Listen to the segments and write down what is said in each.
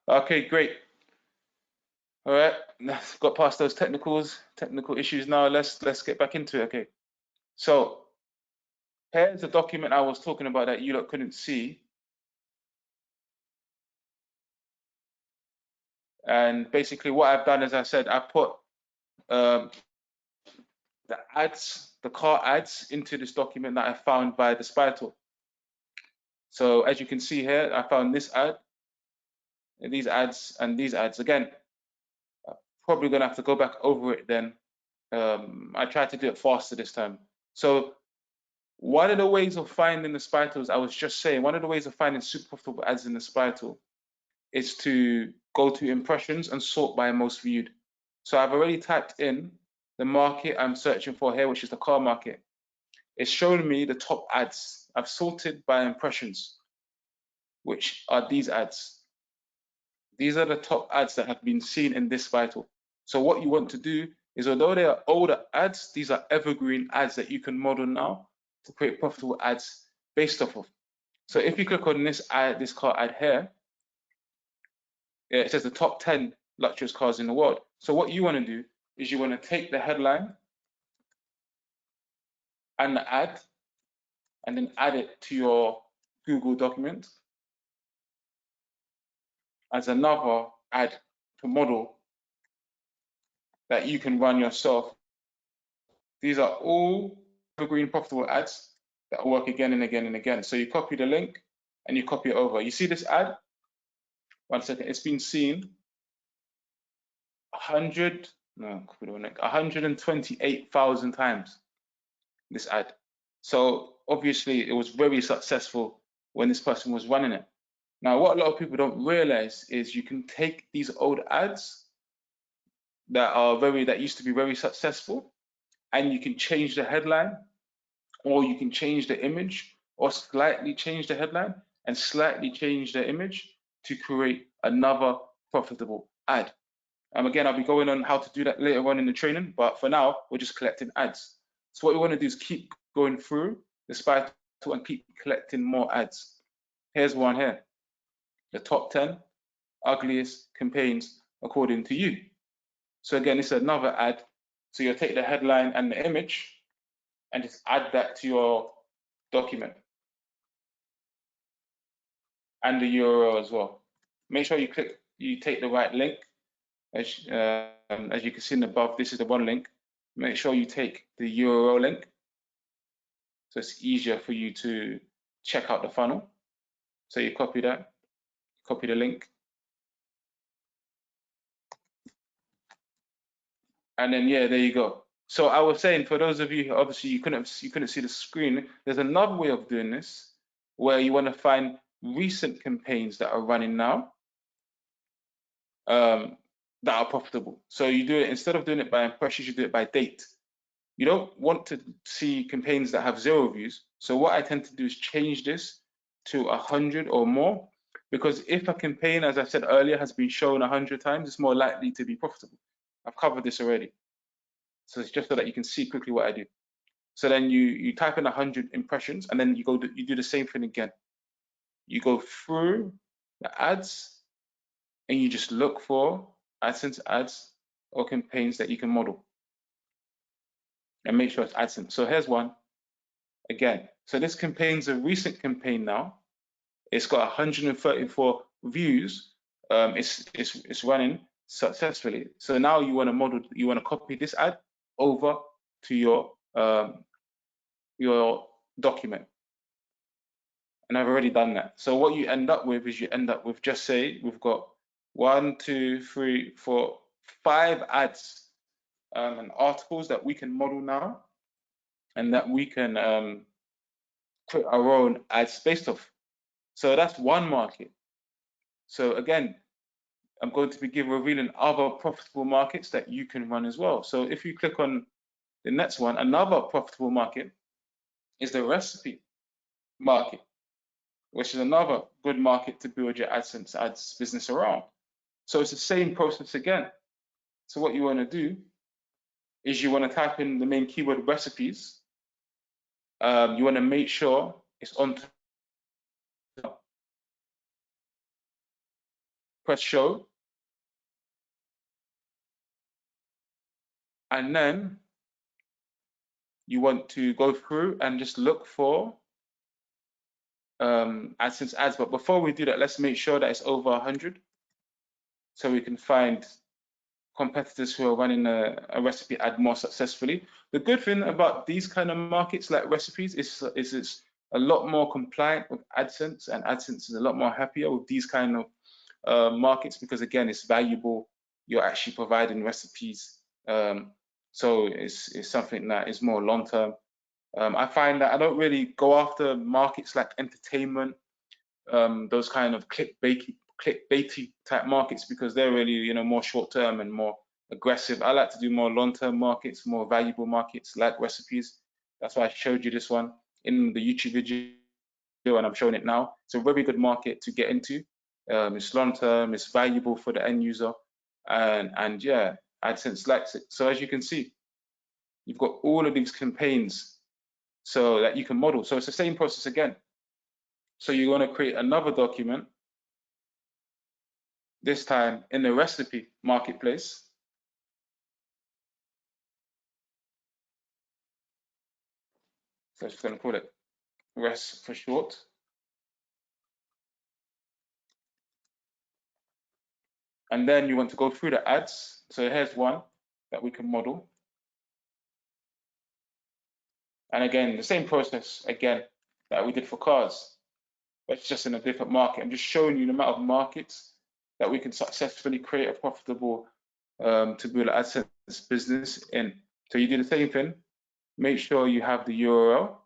Okay, great. All right, got past those technical issues now. Let's get back into it. Okay, so here's the document I was talking about that you lot couldn't see. And basically what I've done is I said I put the ads, the car ads into this document that I found via the spy tool. So as you can see here, I found this ad, and these ads, and these ads. Again, I'm probably gonna have to go back over it then. I tried to do it faster this time. So one of the ways of finding the spy tools, I was just saying, one of the ways of finding super profitable ads in the spy tool is to go to impressions and sort by most viewed. So I've already typed in the market I'm searching for here, which is the car market. It's showing me the top ads. I've sorted by impressions, which are these ads. These are the top ads that have been seen in this spy tool. So what you want to do is, although they are older ads, these are evergreen ads that you can model now to create profitable ads based off of. So if you click on this ad, this car ad here, it says the top 10 luxurious cars in the world. So what you want to do is you want to take the headline and the ad and then add it to your Google document as another ad to model that you can run yourself. These are all evergreen profitable ads that work again and again and again. So you copy the link and you copy it over. You see this ad? 1 second, it's been seen 128,000 times, this ad. So obviously it was very successful when this person was running it. Now, what a lot of people don't realize is you can take these old ads that used to be very successful, and you can change the headline, or you can change the image, or slightly change the headline and slightly change the image to create another profitable ad. Again, I'll be going on how to do that later on in the training, but for now, we're just collecting ads. So what we want to do is keep going through the spy tool and keep collecting more ads. Here's one here, the top 10 ugliest campaigns according to you. So again, this is another ad. So you'll take the headline and the image and just add that to your document and the URL as well. Make sure you take the right link. As you can see above, this is the one link. Make sure you take the URL link, so it's easier for you to check out the funnel. So you copy that, copy the link, and then yeah, there you go. So I was saying, for those of you who obviously you couldn't see the screen, there's another way of doing this where you want to find recent campaigns that are running now that are profitable. So you do it, instead of doing it by impressions, you do it by date. You don't want to see campaigns that have 0 views. So what I tend to do is change this to 100 or more, because if a campaign, as I said earlier, has been shown 100 times, it's more likely to be profitable. I've covered this already. So it's just so that you can see quickly what I do. So then you type in 100 impressions, and then you do the same thing again. You go through the ads and you just look for AdSense ads or campaigns that you can model, and make sure it's AdSense. So here's one again. So this campaign's a recent campaign now. It's got 134 views. It's running successfully. So now you want to copy this ad over to your document. And I've already done that. So what you end up with is just say we've got 1, 2, 3, 4, 5 ads and articles that we can model now, and that we can create our own ads based off. So that's one market. So again, I'm going to be revealing other profitable markets that you can run as well. So if you click on the next one, another profitable market is the recipe market, which is another good market to build your AdSense ads business around. So it's the same process again. So what you want to do is you want to type in the main keyword recipes. You want to make sure it's on press show. And then you want to go through and just look for AdSense ads. But before we do that, let's make sure that it's over 100 so we can find competitors who are running a recipe ad more successfully. The good thing about these kind of markets like recipes is it's a lot more compliant with AdSense, and AdSense is a lot more happier with these kind of markets because, again, it's valuable. You're actually providing recipes. So it's something that is more long term. I find that I don't really go after markets like entertainment, those kind of clickbaity type markets, because they're really more short term and more aggressive. I like to do more long term markets, more valuable markets like recipes. That's why I showed you this one in the YouTube video, and I'm showing it now. It's a very good market to get into. It's long term, it's valuable for the end user, and yeah, AdSense likes it. So as you can see, you've got all of these campaigns so that you can model. So it's the same process again. So you're going to create another document, this time in the recipe marketplace. So I'm just going to call it RES for short. And then you want to go through the ads. So here's one that we can model. And again, the same process again that we did for cars, but it's just in a different market. I'm just showing you the amount of markets that we can successfully create a profitable Taboola AdSense business in. So you do the same thing. Make sure you have the URL.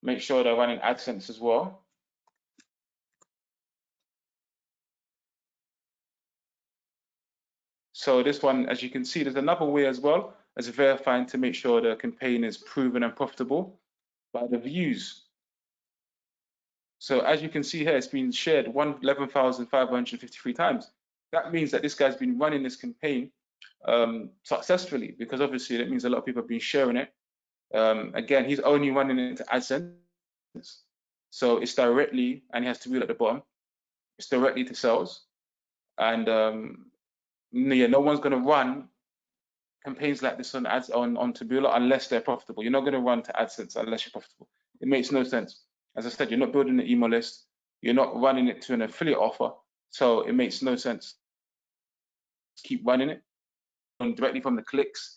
Make sure they're running AdSense as well. So this one, as you can see, there's another way as well as verifying to make sure the campaign is proven and profitable by the views. So as you can see here, it's been shared 11,553 times. That means that this guy's been running this campaign successfully, because obviously that means a lot of people have been sharing it. Again, he's only running it into AdSense. So it's directly, and he has to read at the bottom, it's directly to sales. And yeah, no one's going to run campaigns like this on ads on Taboola unless they're profitable. You're not going to run to AdSense unless you're profitable. It makes no sense. As I said, you're not building an email list. You're not running it to an affiliate offer. So it makes no sense. Keep running it directly from the clicks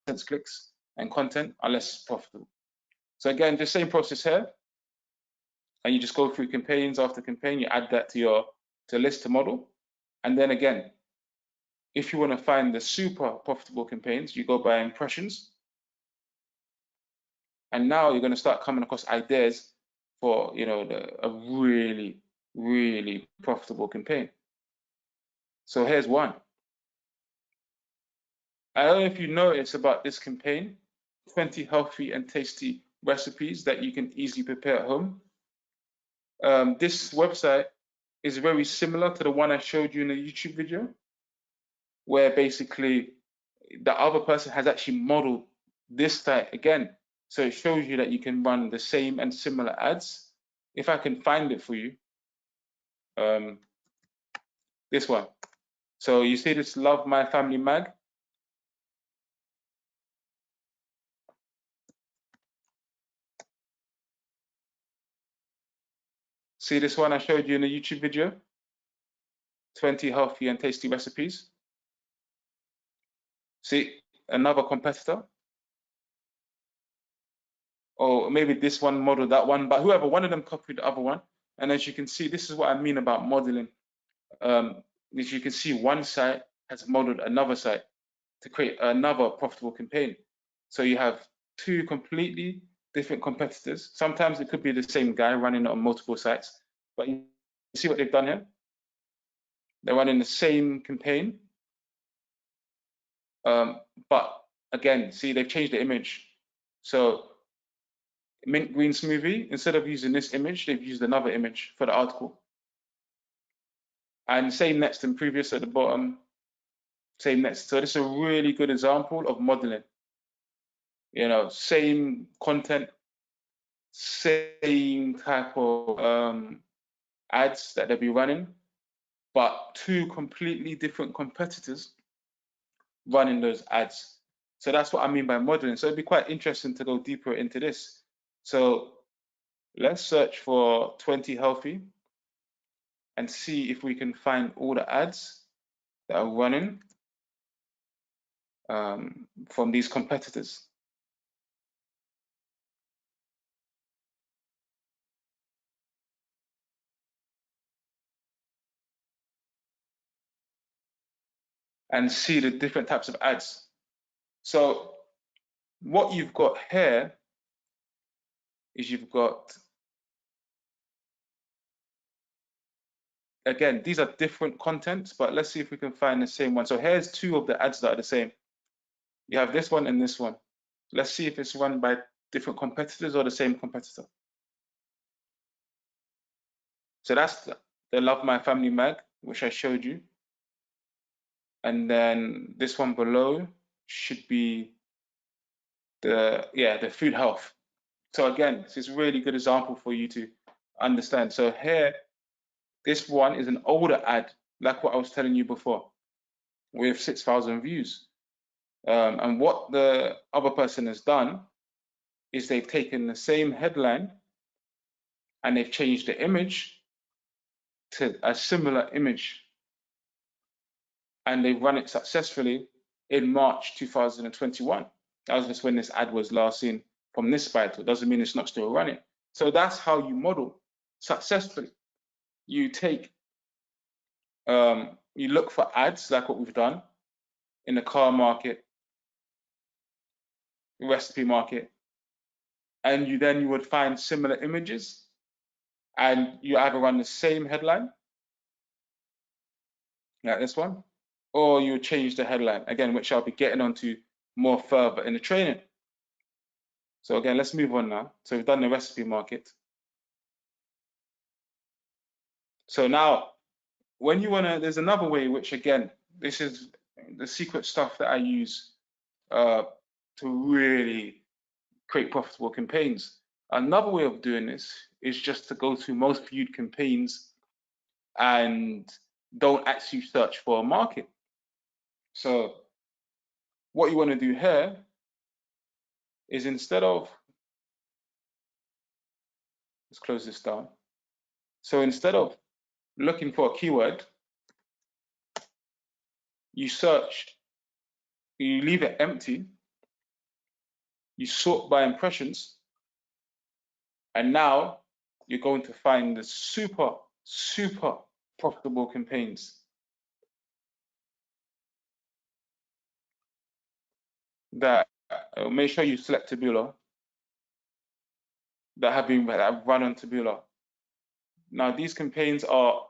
and content unless it's profitable. So again, the same process here. And you just go through campaigns after campaign. You add that to your list to model. And then again, if you want to find the super profitable campaigns, you go by impressions. And now you're going to start coming across ideas for a really, really profitable campaign. So here's one. I don't know if you notice about this campaign, 20 healthy and tasty recipes that you can easily prepare at home. This website is very similar to the one I showed you in the YouTube video, where basically the other person has actually modeled this site again. So it shows you that you can run the same and similar ads. If I can find it for you, this one. So you see this Love My Family Mag. See this one I showed you in the YouTube video? 20 healthy and tasty recipes. See, another competitor. Or maybe this one modeled that one, but whoever, one of them copied the other one. And as you can see, this is what I mean about modeling. As you can see, one site has modeled another site to create another profitable campaign. So you have two completely different competitors. Sometimes it could be the same guy running it on multiple sites, but you see what they've done here? They're running the same campaign. But again, see, they've changed the image. So mint green smoothie, instead of using this image, they've used another image for the article. And same next and previous at the bottom, same next. So this is a really good example of modeling. Same content, same type of ads that they'll be running, but two completely different competitors running those ads. So that's what I mean by modeling. So it'd be quite interesting to go deeper into this. So let's search for 20 healthy and see if we can find all the ads that are running from these competitors. And see the different types of ads. So what you've got here is you've got, again, these are different contents, but let's see if we can find the same one. So here's two of the ads that are the same. You have this one and this one. Let's see if it's run by different competitors or the same competitor. So that's the Love My Family mag, which I showed you. And then this one below should be the food health. So again, this is a really good example for you to understand. So here, this one is an older ad, like what I was telling you before, with 6,000 views. And what the other person has done is they've taken the same headline and they've changed the image to a similar image. And they've run it successfully in March 2021. That was just when this ad was last seen from this title. Doesn't mean it's not still running. So that's how you model successfully. You take, you look for ads like what we've done in the car market, recipe market, and you would find similar images, and you either run the same headline, like this one, or you change the headline, again, which I'll be getting onto more further in the training. So again, let's move on now. So we've done the recipe market. So now, when you wanna, there's another way, which again, this is the secret stuff that I use to really create profitable campaigns. Another way of doing this is just to go to most viewed campaigns and don't actually search for a market. So what you want to do here is, instead of, let's close this down. So instead of looking for a keyword, you search, you leave it empty, you sort by impressions, and now you're going to find the super profitable campaigns that make sure you select Taboola, that have run on Taboola. Now these campaigns are,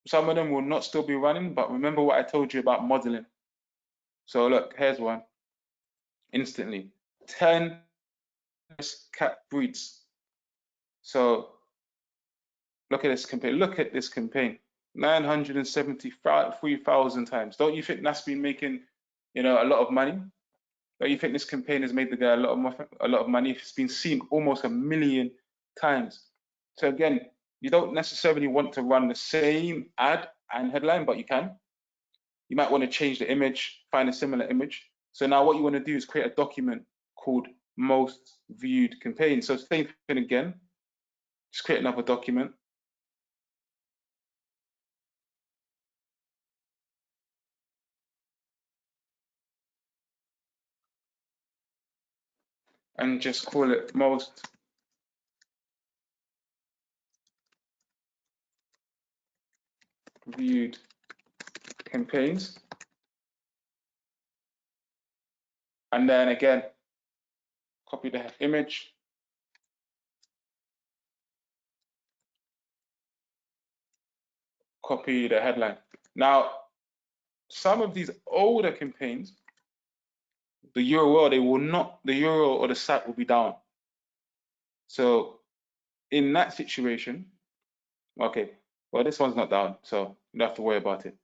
some of them will not still be running, but remember what I told you about modeling. So look, here's one. Instantly, 10 cat breeds. So look at this campaign. Look at this campaign. 973,000 times. Don't you think that's been making, a lot of money? Don't you think this campaign has made the guy a lot of money? It's been seen almost 1 million times. So again, you don't necessarily want to run the same ad and headline, but you can. You might want to change the image, find a similar image. So now what you want to do is create a document called most viewed campaigns. So same thing again, just create another document. And just call it most viewed campaigns. And then again, copy the image, copy the headline. Now, some of these older campaigns, the URL, the URL or the site will be down. So in that situation, okay, well, this one's not down, so you don't have to worry about it.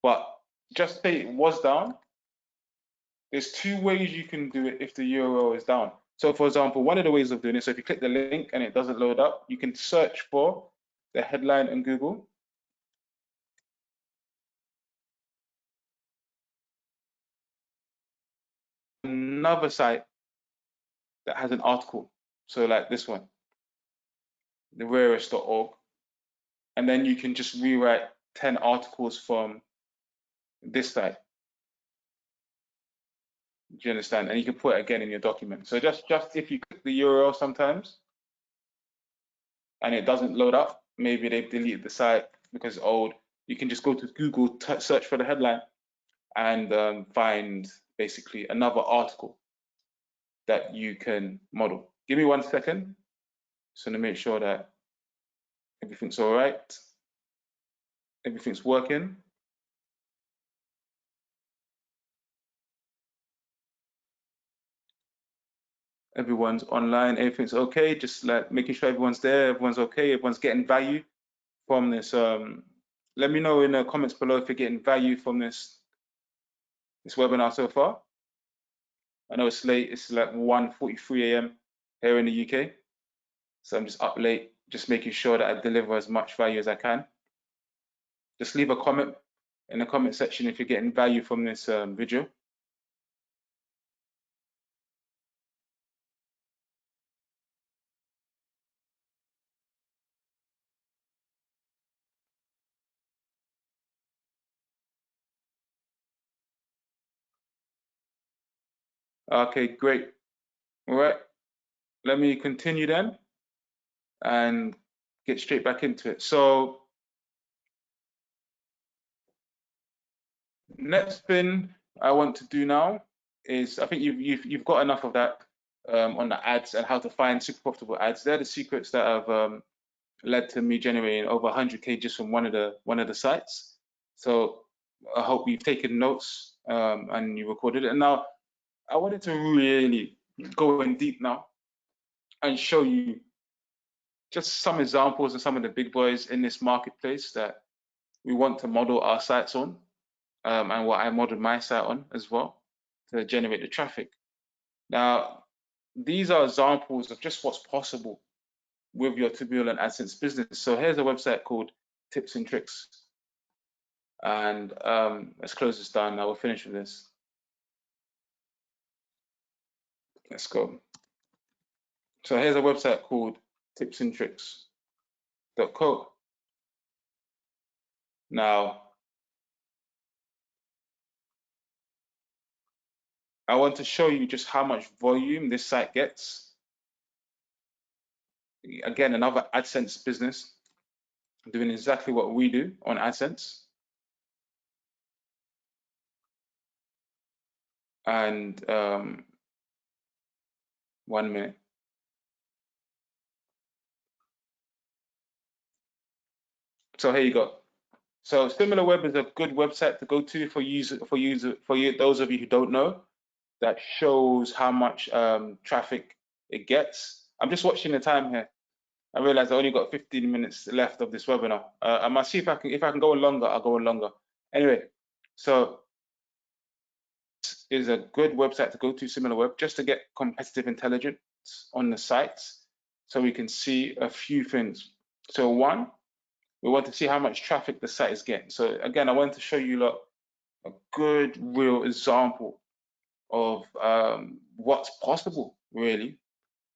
But just say it was down. There's two ways you can do it if the URL is down. So for example, one of the ways of doing it, so if you click the link and it doesn't load up, you can search for the headline in Google. Another site that has an article. So like this one, the rarest.org. And then you can just rewrite 10 articles from this site. Do you understand? And you can put it again in your document. So just if you click the URL sometimes and it doesn't load up, maybe they've deleted the site because it's old, you can just go to Google, search for the headline and find basically another article that you can model. Give me 1 second, just want to make sure that everything's all right, everything's working. Everyone's online, everything's okay, just like making sure everyone's there, everyone's okay, everyone's getting value from this. Let me know in the comments below if you're getting value from this webinar so far. I know it's late, it's like 1:43 a.m. here in the UK. So I'm just up late, just making sure that I deliver as much value as I can. Just leave a comment in the comment section if you're getting value from this video. Okay, great. All right, let me continue then and get straight back into it. So next thing I want to do now is, I think you've got enough of that on the ads and how to find super profitable ads. They're the secrets that have led to me generating over 100K just from one of the sites. So I hope you've taken notes and you recorded it. And now I wanted to really go in deep now and show you just some examples of some of the big boys in this marketplace that we want to model our sites on, and what I modeled my site on as well to generate the traffic. Now, these are examples of just what's possible with your Taboola and Adsense business. So here's a website called Tips and Tricks. And let's close this down now. We'll finish with this. Let's go. So here's a website called tipsandtricks.co. Now, I want to show you just how much volume this site gets. Again, another AdSense business doing exactly what we do on AdSense. And 1 minute. So here you go. So SimilarWeb is a good website to go to for those of you who don't know, that shows how much traffic it gets. I'm just watching the time here. I realize I only got 15 minutes left of this webinar. I must see if I can go on longer, I'll go on longer. Anyway, so this is a good website to go to, SimilarWeb, just to get competitive intelligence on the sites so we can see a few things. So one, we want to see how much traffic the site is getting. So again, I want to show you a good real example of what's possible really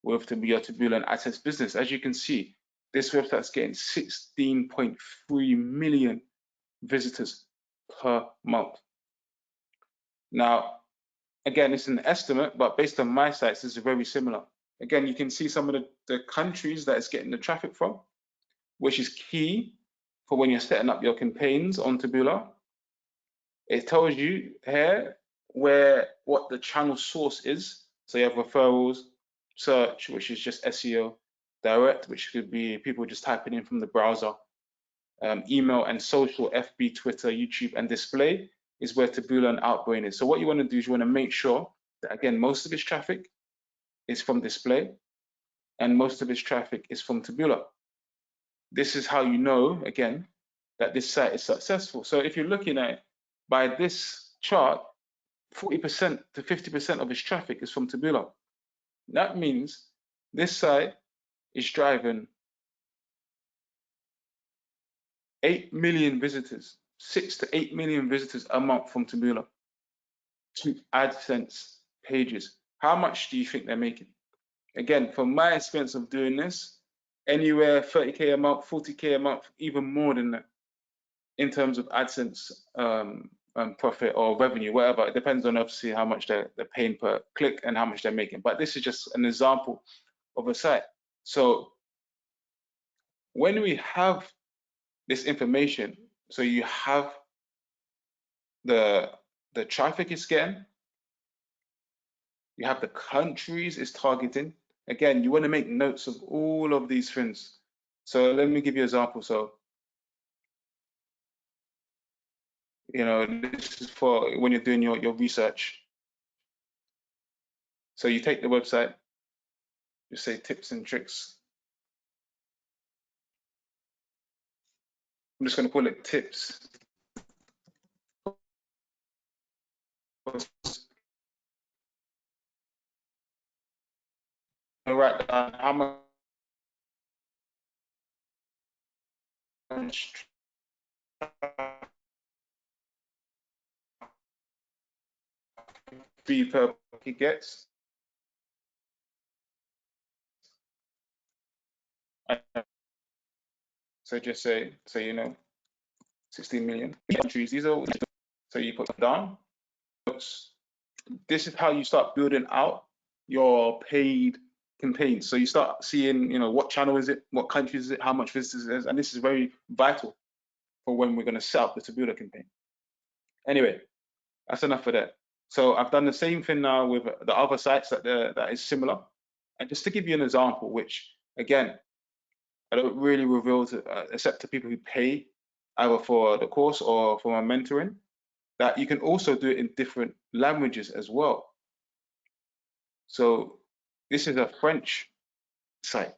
with your Taboola and AdSense business. As you can see, this website's getting 16.3 million visitors per month. Now, again, it's an estimate, but based on my sites, this is very similar. Again, you can see some of the countries that it's getting the traffic from, which is key for when you're setting up your campaigns on Taboola. It tells you here what the channel source is. So you have referrals, search, which is just SEO, direct, which could be people just typing in from the browser, email and social, FB, Twitter, YouTube, and display is where Taboola and Outbrain is. So what you want to do is you want to make sure that, again, most of its traffic is from display and most of its traffic is from Taboola. This is how you know, again, that this site is successful. So if you're looking at it by this chart, 40% to 50% of its traffic is from Taboola. That means this site is driving 8 million visitors, 6 to 8 million visitors a month from Taboola to AdSense pages. How much do you think they're making? Again, from my experience of doing this, anywhere 30K a month, 40K a month, even more than that, in terms of AdSense profit or revenue, whatever. It depends on obviously how much they're paying per click and how much they're making. But this is just an example of a site. So when we have this information, so you have the traffic it's getting, you have the countries it's targeting. Again, you want to make notes of all of these things. So let me give you an example. So, you know, this is for when you're doing your research. So you take the website, you say tips and tricks. I'm just going to call it tips. I'll write down how much fee per he gets. So just say, so you know, 16 million countries. These are, so you put them down. This is how you start building out your paid campaigns. So you start seeing, you know, what channel is it, what country is it, how much visitors it is, and this is very vital for when we're going to set up the Taboola campaign. Anyway, that's enough for that. So I've done the same thing now with the other sites that is similar. And just to give you an example, which again, I don't really reveal to, except to people who pay either for the course or for my mentoring, that you can also do it in different languages as well. So this is a French site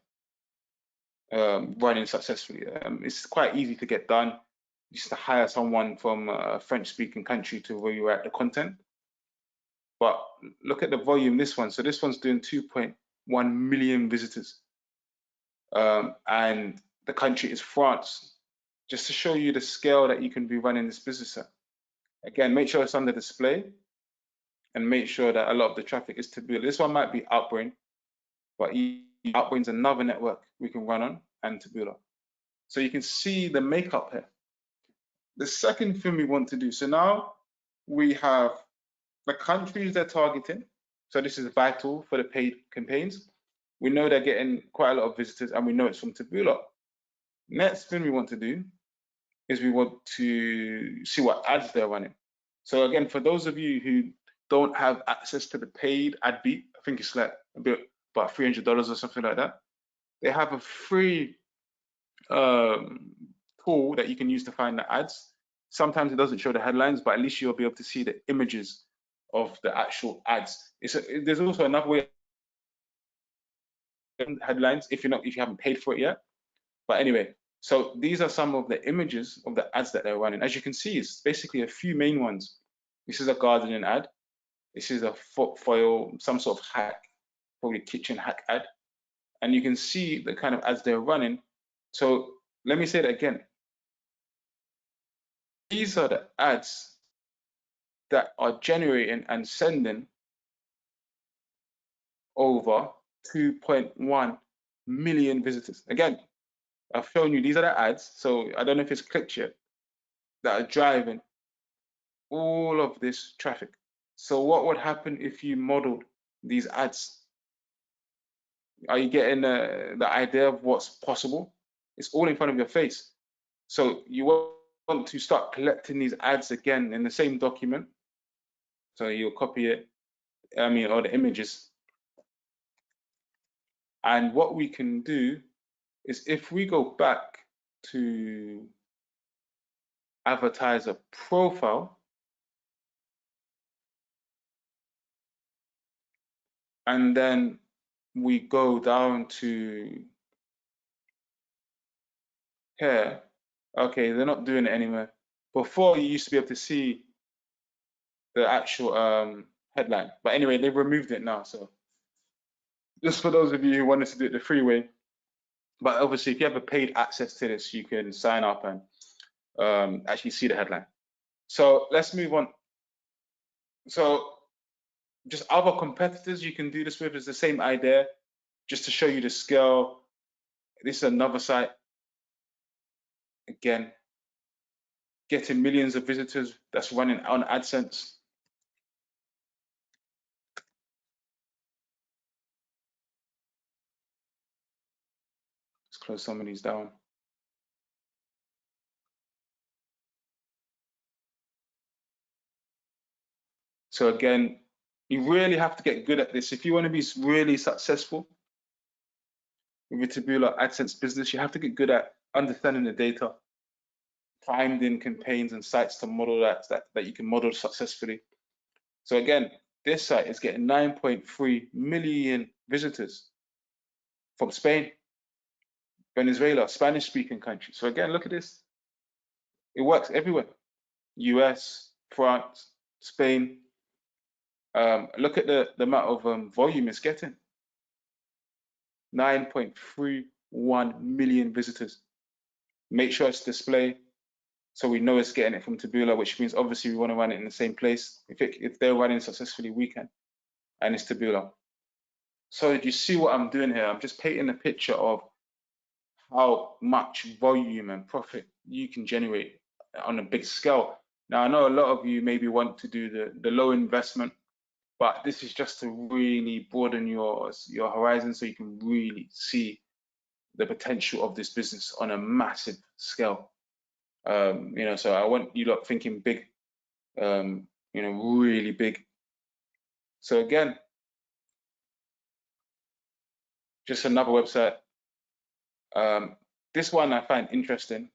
running successfully. It's quite easy to get done. Just to hire someone from a French-speaking country to rewrite the content. But look at the volume, this one. So this one's doing 2.1 million visitors. And the country is France. Just to show you the scale that you can be running this business at. Again, make sure it's on the display and make sure that a lot of the traffic is Taboola. This one might be Outbrain, but Outbrain's another network we can run on and Taboola. So you can see the makeup here. The second thing we want to do, so now we have the countries they're targeting. So this is vital for the paid campaigns. We know they're getting quite a lot of visitors and we know it's from Taboola. Next thing we want to do is we want to see what ads they're running. So again, for those of you who don't have access to the paid ad beat, I think it's like about $300 or something like that. They have a free tool that you can use to find the ads. Sometimes it doesn't show the headlines, but at least you'll be able to see the images of the actual ads. There's also another way headlines if you haven't paid for it yet. But anyway, so these are some of the images of the ads that they're running. As you can see, it's basically a few main ones. This is a gardening ad. This is a foil, some sort of hack, probably kitchen hack ad. And you can see the kind of ads they're running. So let me say that again. These are the ads that are generating and sending over 2.1 million visitors. Again, I've shown you these are the ads. So I don't know if it's clicked yet, that are driving all of this traffic. So what would happen if you modeled these ads? Are you getting the idea of what's possible? It's all in front of your face. So you want to start collecting these ads again in the same document. So you'll copy it, or the images. And what we can do is if we go back to advertiser profile, and then we go down to here. Okay, they're not doing it anymore. Before you used to be able to see the actual headline, but anyway, they've removed it now. So just for those of you who wanted to do it the free way. But obviously, if you have a paid access to this, you can sign up and actually see the headline. So let's move on. So just other competitors you can do this with is the same idea, just to show you the scale. This is another site. Again, getting millions of visitors that's running on AdSense. Let's close some of these down. So again, you really have to get good at this. If you want to be really successful with your Taboola AdSense business, you have to get good at understanding the data, finding campaigns and sites to model that you can model successfully. So again, this site is getting 9.3 million visitors from Spain, Venezuela, Spanish-speaking countries. So again, look at this. It works everywhere. US, France, Spain. Look at the amount of volume it's getting. 9.31 million visitors. Make sure it's display so we know it's getting it from Taboola, which means obviously we want to run it in the same place. If they're running successfully, we can, and it's Taboola. So you see what I'm doing here? I'm just painting a picture of how much volume and profit you can generate on a big scale. Now, I know a lot of you maybe want to do the low investment, but this is just to really broaden your horizon so you can really see the potential of this business on a massive scale. So I want you lot thinking big, really big. So again, just another website. This one I find interesting,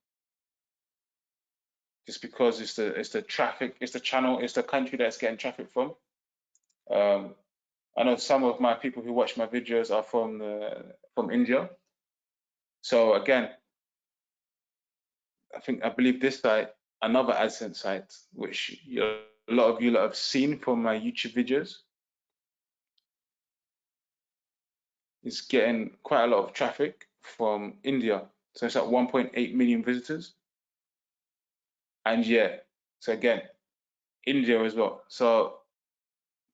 just because it's the traffic, it's the channel, it's the country that's getting traffic from. I know some of my people who watch my videos are from India. So again, I believe this site, another AdSense site, which a lot of you have seen from my YouTube videos, is getting quite a lot of traffic from India. So it's at 1.8 million visitors. And yeah, so again, India as well. So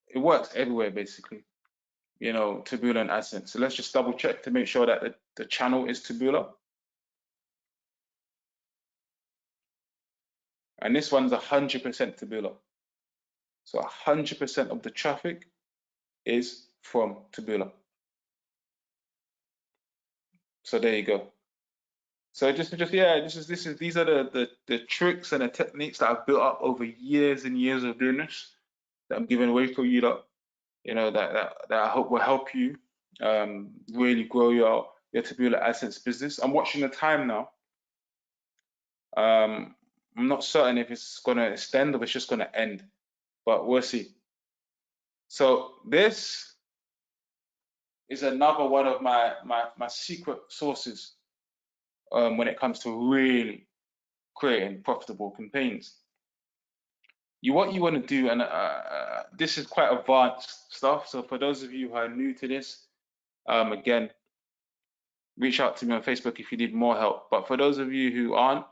it works everywhere basically, Taboola and AdSense. So let's just double check to make sure that the channel is Taboola. And this one's 100% Taboola. So 100% of the traffic is from Taboola. So there you go. So these are the tricks and the techniques that I've built up over years and years of doing this, that I'm giving away for you lot, that I hope will help you really grow your Taboola AdSense business. I'm watching the time now. I'm not certain if it's going to extend or if it's just going to end, but we'll see. So this is another one of my secret sources when it comes to really creating profitable campaigns. What you want to do, and this is quite advanced stuff, so for those of you who are new to this, again, reach out to me on Facebook if you need more help. But for those of you who aren't,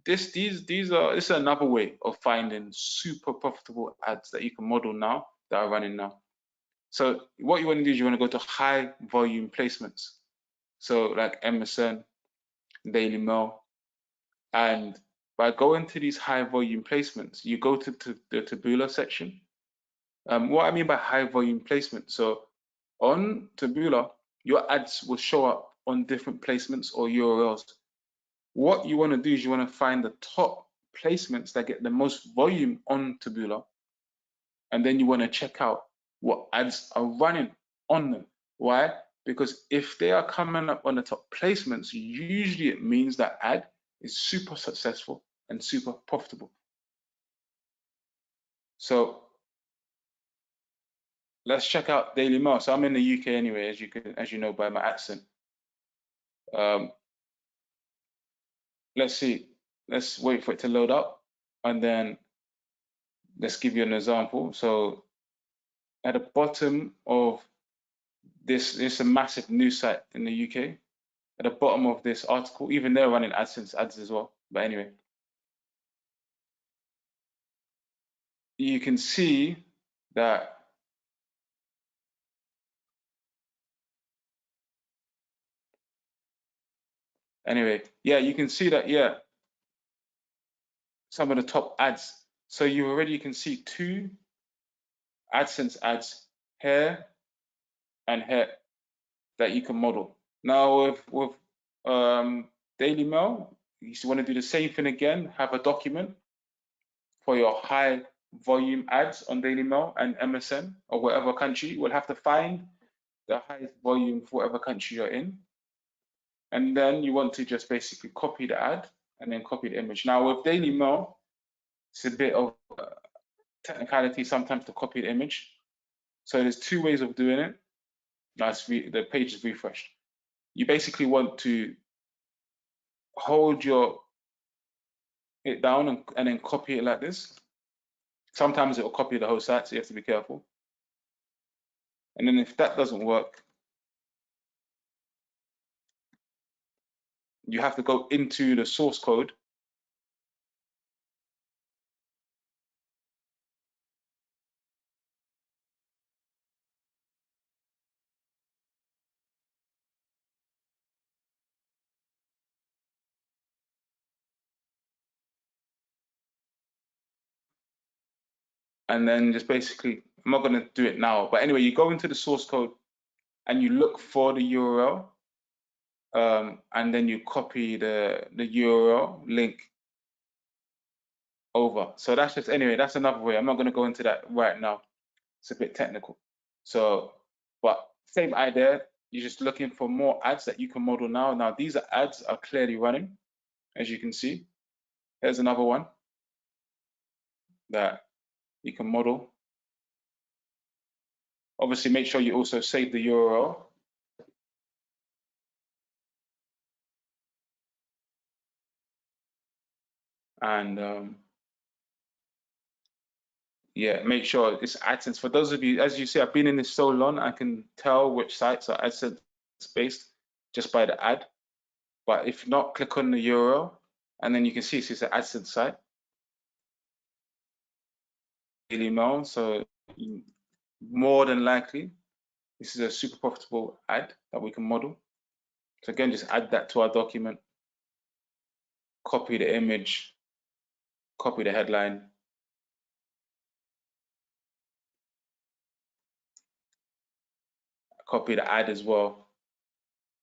this is another way of finding super profitable ads that you can model now, that are running now. So what you want to do is you want to go to high volume placements. So like Emerson, Daily Mail, and by going to these high volume placements, you go to the Taboola section. What I mean by high volume placement, so on Taboola, your ads will show up on different placements or URLs. What you want to do is you want to find the top placements that get the most volume on Taboola, and then you want to check out what ads are running on them. Why? Because if they are coming up on the top placements, usually it means that ad is super successful and super profitable. So let's check out Daily Mail. So I'm in the UK anyway, as you know by my accent. Let's see. Let's wait for it to load up, and then let's give you an example. So at the bottom of this is a massive news site in the UK. At the bottom of this article, even they're running AdSense ads as well. But anyway, you can see that anyway, yeah, you can see that, yeah, some of the top ads. So you already can see 2 AdSense ads here and here that you can model. Now with Daily Mail, you want to do the same thing again, have a document for your high volume ads on Daily Mail and MSN or whatever country. You will have to find the highest volume for whatever country you're in. And then you want to just basically copy the ad and then copy the image. Now with Daily Mail, it's a bit of technicality sometimes to copy the image. So there's 2 ways of doing it. Now the page is refreshed. You basically want to hold it down and then copy it like this. Sometimes it will copy the whole site, so you have to be careful. And then if that doesn't work, you have to go into the source code and then just basically, I'm not going to do it now, but anyway, you go into the source code and you look for the URL, and then you copy the URL link over. So that's just, anyway, that's another way. I'm not going to go into that right now. It's a bit technical. So, but same idea, you're just looking for more ads that you can model now. Now, these ads are clearly running, as you can see. Here's another one that you can model. Obviously, make sure you also save the URL. And yeah, make sure it's AdSense. For those of you, as you see, I've been in this so long, I can tell which sites are AdSense based just by the ad. But if not, click on the URL, and then you can see it's an AdSense site. Daily Mail, so more than likely, this is a super profitable ad that we can model. So again, just add that to our document, copy the image, copy the headline, copy the ad as well.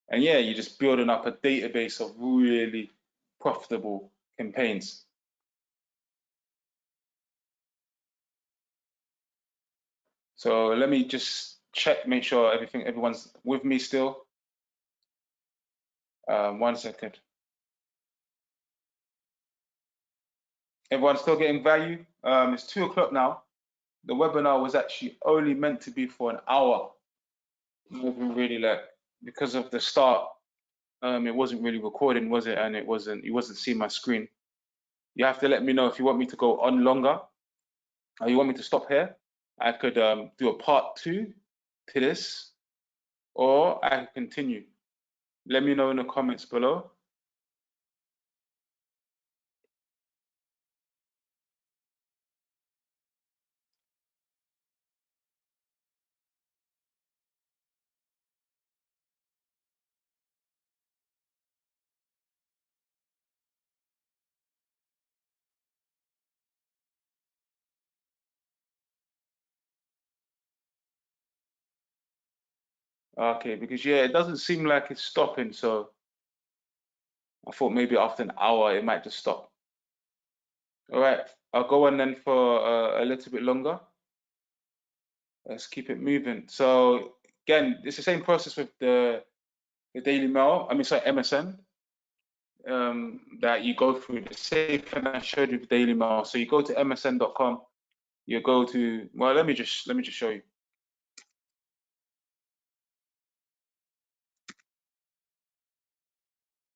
And yeah, you're just building up a database of really profitable campaigns. So let me just check, make sure everyone's with me still. 1 second. Everyone's still getting value? It's 2 o'clock now. The webinar was actually only meant to be for an hour. It wasn't really like, because of the start, it wasn't really recording, was it? And you wasn't seeing my screen. You have to let me know if you want me to go on longer or you want me to stop here. I could do a part 2 to this, or I can continue. Let me know in the comments below. Okay, because yeah, it doesn't seem like it's stopping, so I thought maybe after an hour it might just stop. All right, I'll go on then for a little bit longer. Let's keep it moving. So again, it's the same process with the Daily Mail, MSN, that you go through the same thing I showed you with Daily Mail. So you go to msn.com, you go to, well, let me just show you.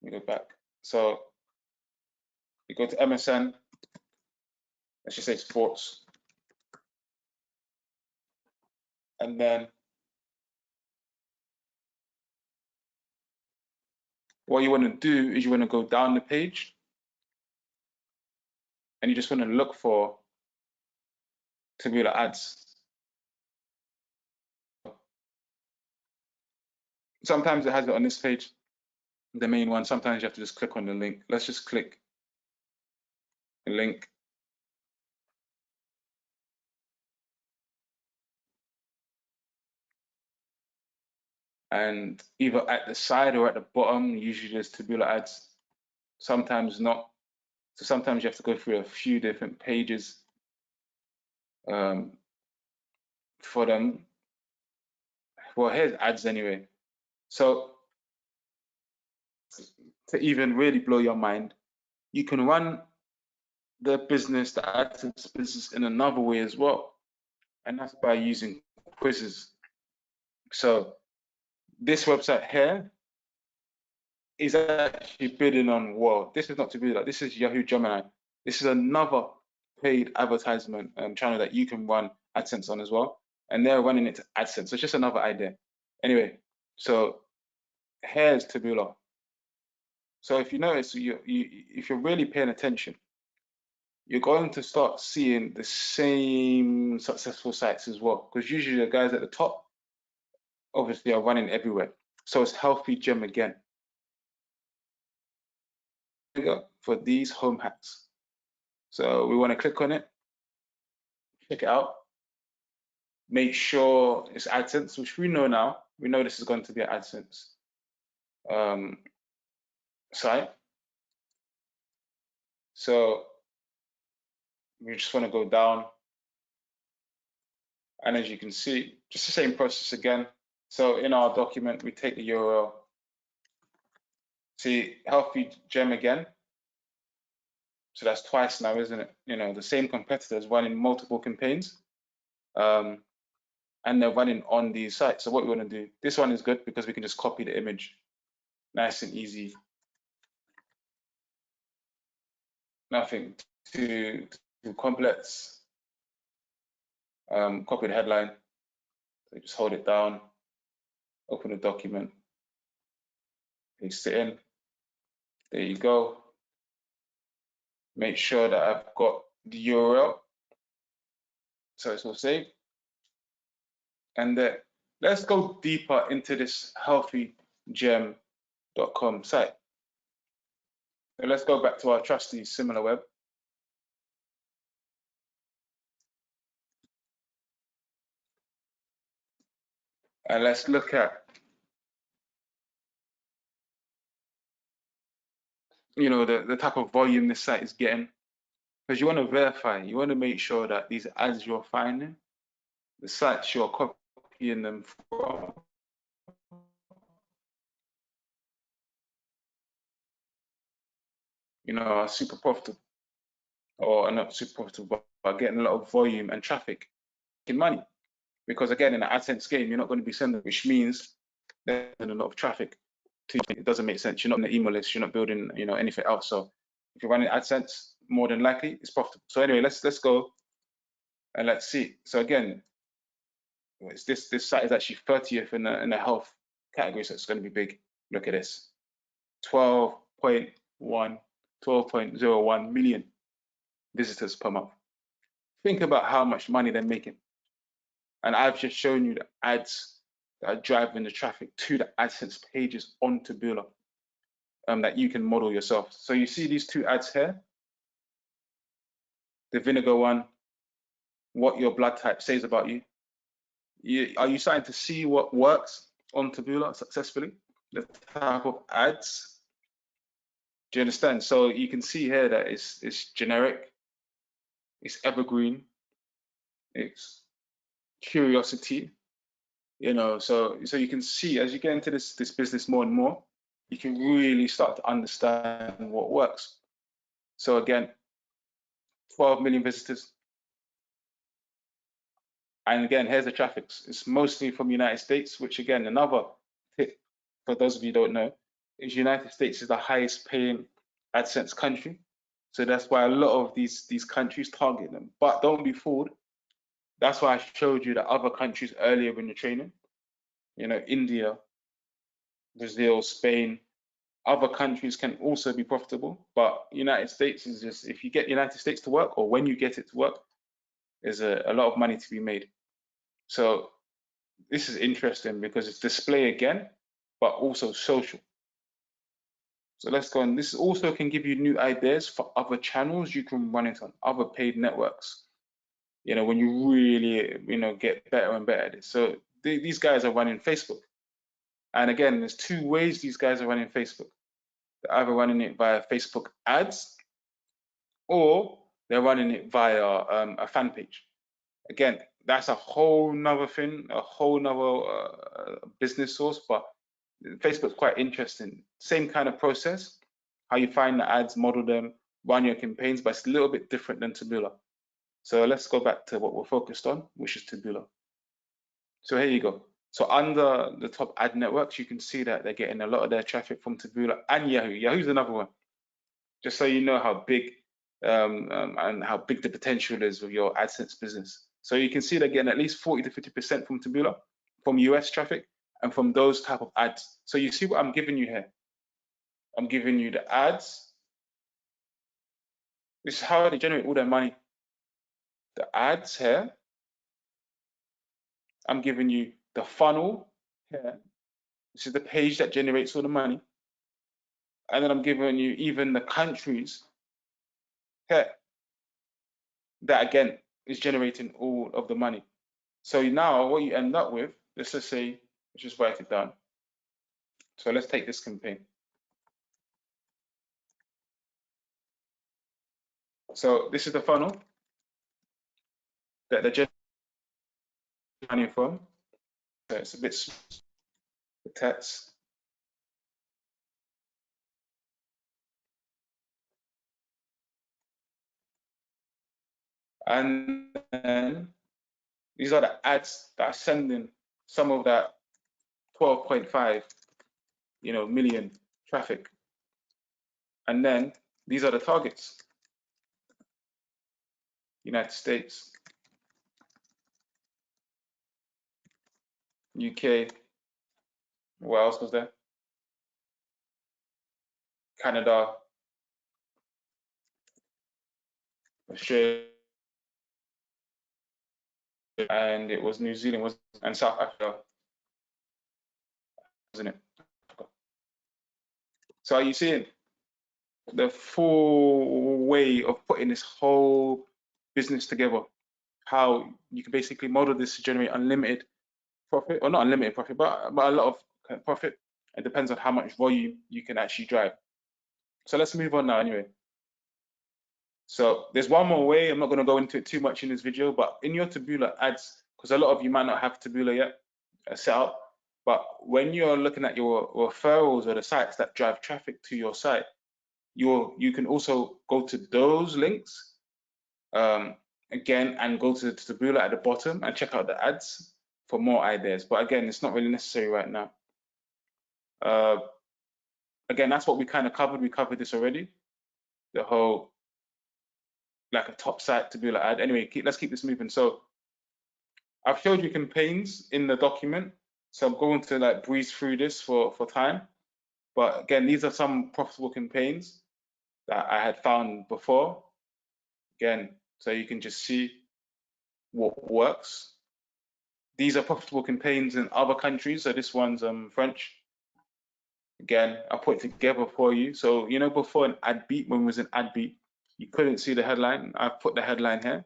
Let me go back. So you go to MSN, let's just say sports. And then what you want to do is you want to go down the page and you just want to look for Taboola ads. Sometimes it has it on this page, the main one. Sometimes you have to just click on the link. Let's just click the link. And either at the side or at the bottom, usually there's Taboola ads, sometimes not. So sometimes you have to go through a few different pages for them. Well, here's ads anyway. So to even really blow your mind, you can run the business, the AdSense business in another way as well. And that's by using quizzes. So this website here is actually bidding on, well, this is not to be like, this is Yahoo Gemini. This is another paid advertisement channel that you can run AdSense on as well. And they're running it to AdSense. So it's just another idea. Anyway, so here's Taboola. So if you notice, if you're really paying attention, you're going to start seeing the same successful sites as well. Because usually the guys at the top, obviously, are running everywhere. So it's Healthy Gym again. For these home hacks. So we want to click on it, check it out. Make sure it's AdSense, which we know now. We know this is going to be an AdSense site. So we just want to go down. And as you can see, just the same process again. So in our document, we take the URL. See, Healthy Gym again. So that's twice now, isn't it? You know, the same competitors running multiple campaigns. And they're running on these sites. So what we want to do, this one is good because we can just copy the image. Nice and easy. Nothing too complex. Copy the headline. So just hold it down, open the document, paste it in. There you go. Make sure that I've got the URL. So it's all saved. And let's go deeper into this healthygem.com site. So let's go back to our trusty SimilarWeb. And let's look at, you know, the type of volume this site is getting. Because you want to verify, you want to make sure that these ads you're finding, the sites you're copying them from, you know, are super profitable, or not super profitable, but getting a lot of volume and traffic, in money. Because again, in an AdSense game, you're not going to be sending, which means there's a lot of traffic. It doesn't make sense. You're not in the email list. You're not building, you know, anything else. So if you're running AdSense, more than likely it's profitable. So anyway, let's go and let's see. So again, this site is actually 30th in the health category, so it's going to be big. Look at this, 12.01 million visitors per month. Think about how much money they're making. And I've just shown you the ads that are driving the traffic to the AdSense pages on Taboola that you can model yourself. So you see these two ads here, the vinegar one, what your blood type says about you. Are you starting to see what works on Taboola successfully? The type of ads. Do you understand? So you can see here that it's generic, it's evergreen, it's curiosity, you know. So you can see as you get into this business more and more, you can really start to understand what works. So again, 12 million visitors. And again, here's the traffic. It's mostly from the United States, which again, another tip for those of you who don't know, is United States is the highest paying AdSense country. So that's why a lot of these countries target them. But don't be fooled. That's why I showed you the other countries earlier in the training. You know, India, Brazil, Spain, Other countries can also be profitable, but United States is just, if you get United States to work, or when you get it to work, there's a lot of money to be made. So this is interesting because it's display again, but also social. So let's go on. This also can give you new ideas for other channels you can run it on, other paid networks. When you really, get better and better at it. So these guys are running Facebook. And again, there's two ways these guys are running Facebook. They're either running it via Facebook ads, or they're running it via a fan page. Again, that's a whole nother thing, a whole nother business source, but Facebook's quite interesting. Same kind of process, how you find the ads, model them, run your campaigns, but it's a little bit different than Taboola. So let's go back to what we're focused on, which is Taboola. So here you go. So under the top ad networks, you can see that they're getting a lot of their traffic from Taboola and Yahoo. Yahoo's another one. Just so you know how big and how big the potential is of your AdSense business. So you can see they're getting at least 40 to 50% from Taboola, from US traffic, and from those type of ads. So you see what I'm giving you here. I'm giving you the ads. This is how they generate all their money. The ads here. I'm giving you the funnel here. This is the page that generates all the money. And then I'm giving you even the countries here that again is generating all of the money. So now what you end up with, let's just say, let's just write it down. So let's take this campaign. So this is the funnel that they're generating money from. So it's a bit the text. And then these are the ads that are sending some of that 12.5 million traffic. And then these are the targets. United States, UK, what else was there? Canada, Australia, and it was New Zealand, and South Africa, wasn't it? So are you seeing the full way of putting this whole business together? How you can basically model this to generate unlimited profit, or not unlimited profit, but a lot of profit. It depends on how much volume you can actually drive. So let's move on now anyway. So there's one more way. I'm not going to go into it too much in this video, but in your Taboola ads, because a lot of you might not have Taboola yet set up, but when you're looking at your referrals or the sites that drive traffic to your site, you can also go to those links again and go to Taboola at the bottom and check out the ads for more ideas. But again, it's not really necessary right now. Again, that's what we kind of covered. We covered this already, the whole like a top site Taboola ad. Anyway, let's keep this moving. So I've showed you campaigns in the document, so I'm going to like breeze through this for time. But again, these are some profitable campaigns that I had found before. Again, so you can just see what works. These are profitable campaigns in other countries. So this one's French. Again, I'll put it together for you. So before an ad beat, when it was an ad beat, you couldn't see the headline. I've put the headline here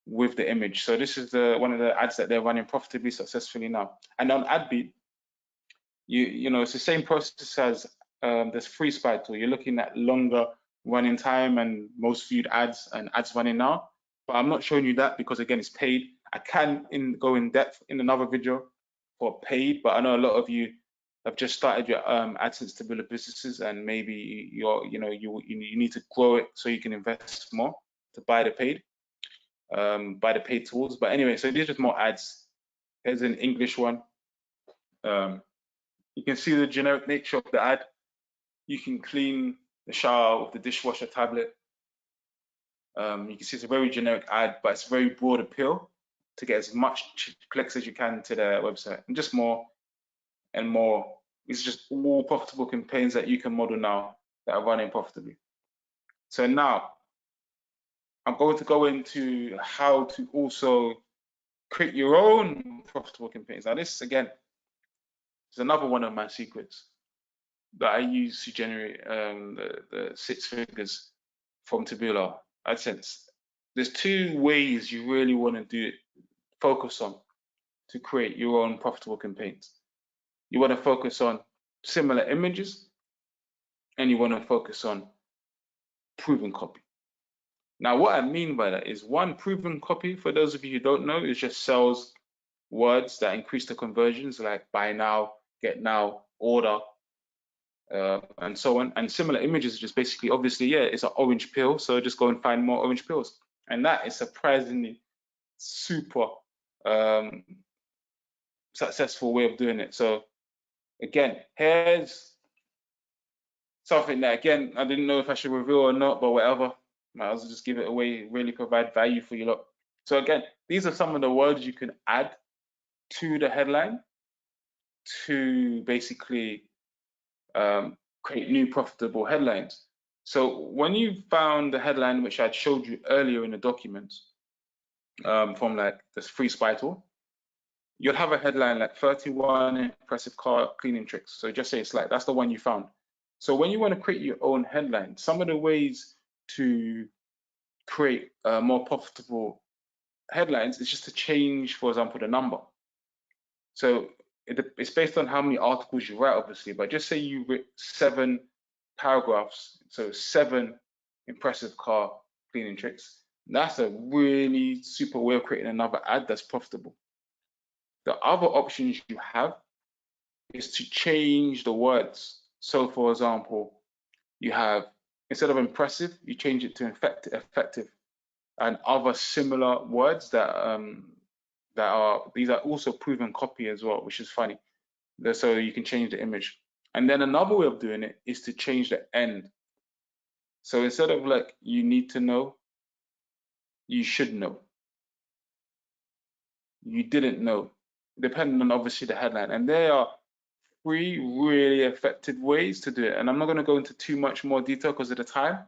with the image. So this is one of the ads that they're running profitably, successfully now. And on AdBeat, it's the same process as this free spy tool. You're looking at longer running time and most viewed ads and ads running now. But I'm not showing you that because again, it's paid. I can go in depth in another video for paid, but I know a lot of you have just started your AdSense Taboola businesses, and maybe you need to grow it so you can invest more to buy the paid. By the paid tools. But anyway, so these are just more ads. Here's an English one. You can see the generic nature of the ad. You can clean the shower with the dishwasher tablet. You can see it's a very generic ad, but it's very broad appeal to get as much clicks as you can to their website, and just more and more It's just all profitable campaigns that you can model now that are running profitably. So now I'm going to go into how to also create your own profitable campaigns. Now this, again, is another one of my secrets that I use to generate the 6 figures from Taboola AdSense. There's 2 ways you really want to do it, focus on to create your own profitable campaigns. You want to focus on similar images, and you want to focus on proven copy. Now, what I mean by that is, one, proven copy, for those of you who don't know, is just sells words that increase the conversions, like buy now, get now, order, and so on. And similar images, just basically, obviously, yeah, it's an orange pill, so just go and find more orange pills. And that is surprisingly super successful way of doing it. So again, here's something that, again, I didn't know if I should reveal or not, but whatever, might as well just give it away, really provide value for you lot. So again, these are some of the words you can add to the headline to basically create new profitable headlines. So when you found the headline, which I'd showed you earlier in the document, from like this free spy tool, you'll have a headline like 31 impressive car cleaning tricks. So just say it's like, that's the one you found. So when you want to create your own headline, some of the ways to create more profitable headlines is just to change, for example, the number. So it's based on how many articles you write, obviously, but just say you write 7 paragraphs, so 7 impressive car cleaning tricks. That's a really super way of creating another ad that's profitable. The other options you have is to change the words. So for example, you have, instead of impressive, you change it to effective, and other similar words that these are also proven copy as well, which is funny. So you can change the image. And then another way of doing it is to change the end. So instead of like, you need to know, you should know. You didn't know, depending on obviously the headline. And there are 3 really effective ways to do it. And I'm not going to go into too much more detail because of the time,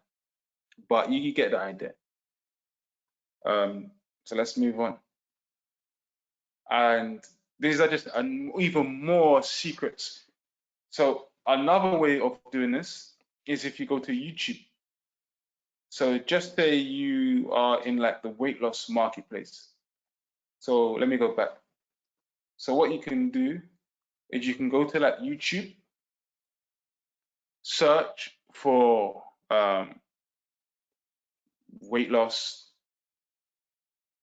but you get the idea. So let's move on. And these are just even more secrets. So another way of doing this is if you go to YouTube. So just say you are in like the weight loss marketplace. So let me go back. So what you can do is you can go to like YouTube, search for weight loss,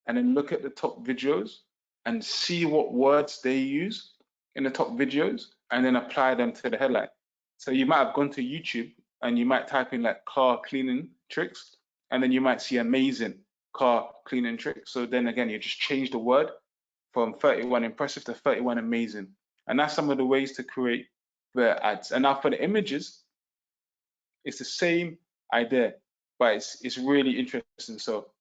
and then look at the top videos and see what words they use in the top videos, and then apply them to the headline. So you might have gone to YouTube and you might type in like car cleaning tricks, and then you might see amazing car cleaning tricks. So then again, you just change the word from 31 impressive to 31 amazing. And that's some of the ways to create the ads. And now for the images, it's the same idea, but it's really interesting. So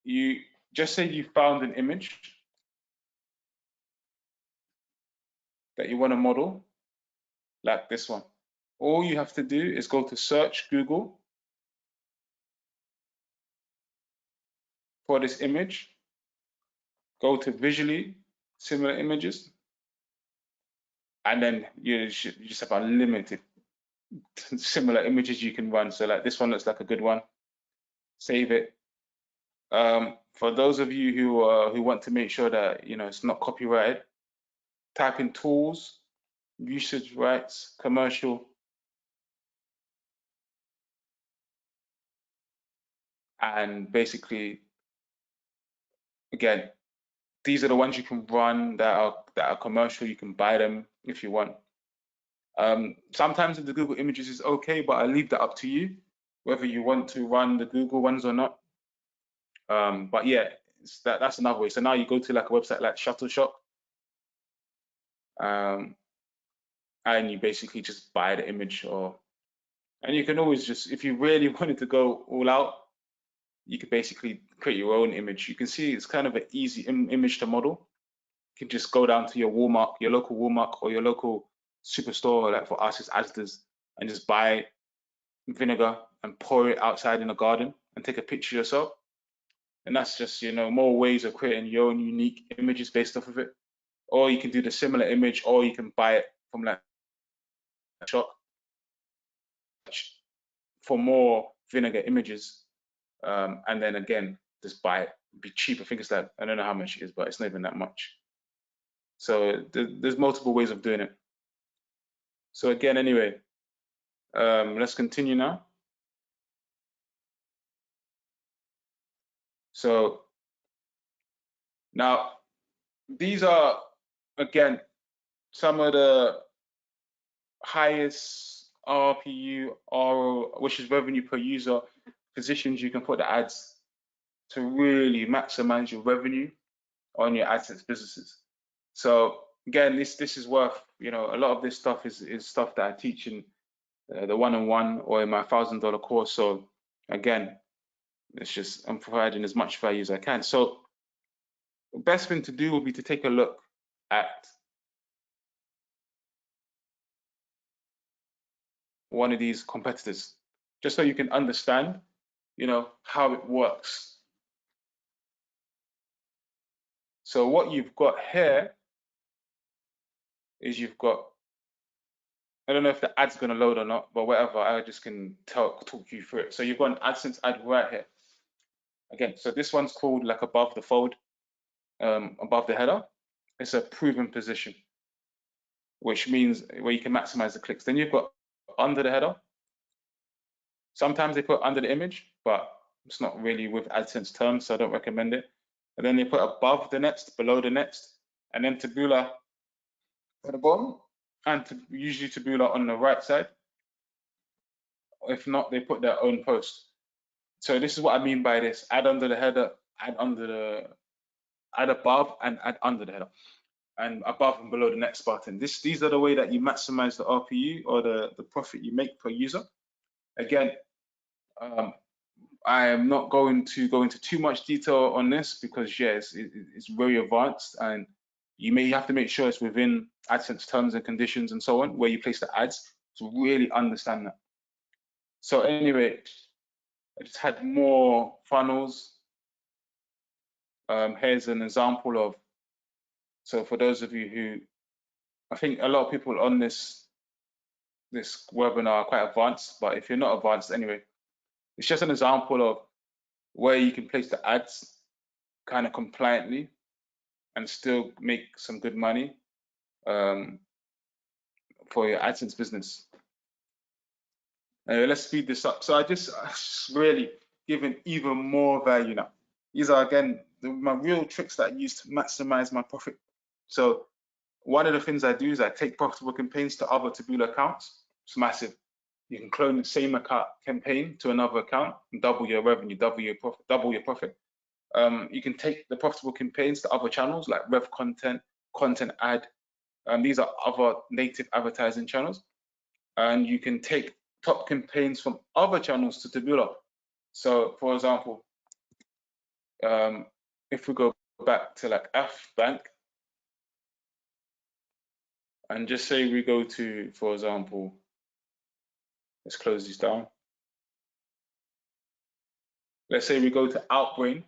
you just say you found an image that you want to model, like this one. All you have to do is go to search Google for this image, go to visually similar images, and then you just have unlimited similar images you can run. So like this one looks like a good one. Save it. For those of you who want to make sure that it's not copyrighted, type in tools, usage rights, commercial, and basically, again, these are the ones you can run that are commercial. You can buy them if you want. Sometimes the Google images is okay, but I leave that up to you, whether you want to run the Google ones or not. But yeah, that's another way. So now you go to like a website like Shutterstock, and you basically just buy the image, and you can always just, if you really wanted to go all out, you could basically create your own image. You can see it's kind of an easy image to model. You can just go down to your Walmart, your local Walmart, or your local superstore, like for us, it's Asda's, and just buy vinegar and pour it outside in the garden and take a picture yourself. And that's just, more ways of creating your own unique images based off of it. Or you can do the similar image, or you can buy it from like a shop for more vinegar images. And then again, just buy it. Be cheap. I think it's like, I don't know how much it is, but it's not even that much. So there's multiple ways of doing it. So again, anyway, let's continue now. So now these are, again, some of the highest RPU, which is revenue per user, positions you can put the ads to really maximize your revenue on your AdSense businesses. So again, this is worth, a lot of this stuff is stuff that I teach in the one-on-one or in my $1,000 course. So again, it's just, I'm providing as much value as I can. So the best thing to do will be to take a look at one of these competitors, just so you can understand, how it works. So what you've got here is you've got, I don't know if the ad's going to load or not, but whatever, I just can talk you through it. So you've got an AdSense ad right here. Again, so this one's called like above the fold, above the header. It's a proven position, which means where you can maximize the clicks. Then you've got under the header. Sometimes they put under the image, but it's not really with AdSense terms, so I don't recommend it. And then they put above the next, below the next, and then Taboola at the bottom, and usually Taboola on the right side. If not, they put their own post. So this is what I mean by this: add under the header, add above, and add under the header, and above and below the next button. These are the way that you maximize the RPU, or the profit you make per user. Again, I am not going to go into too much detail on this because yes, it's very advanced, and you may have to make sure it's within AdSense terms and conditions and so on, where you place the ads, to really understand that. So anyway, I just had more funnels. Here's an example of, so for those of you who, I think a lot of people on this webinar are quite advanced, but if you're not advanced anyway, it's just an example of where you can place the ads kind of compliantly and still make some good money for your AdSense business. Let's speed this up. So I just really giving even more value now. These are, again, my real tricks that I use to maximize my profit. So one of the things I do is I take profitable campaigns to other Taboola accounts. It's massive. You can clone the same account campaign to another account and double your revenue, double your profit. You can take the profitable campaigns to other channels like Rev Content, Content Ad. These are other native advertising channels. And you can take top campaigns from other channels to Taboola. So for example, if we go back to like F Bank, and just say we go to, for example, let's close this down. Let's say we go to Outbrain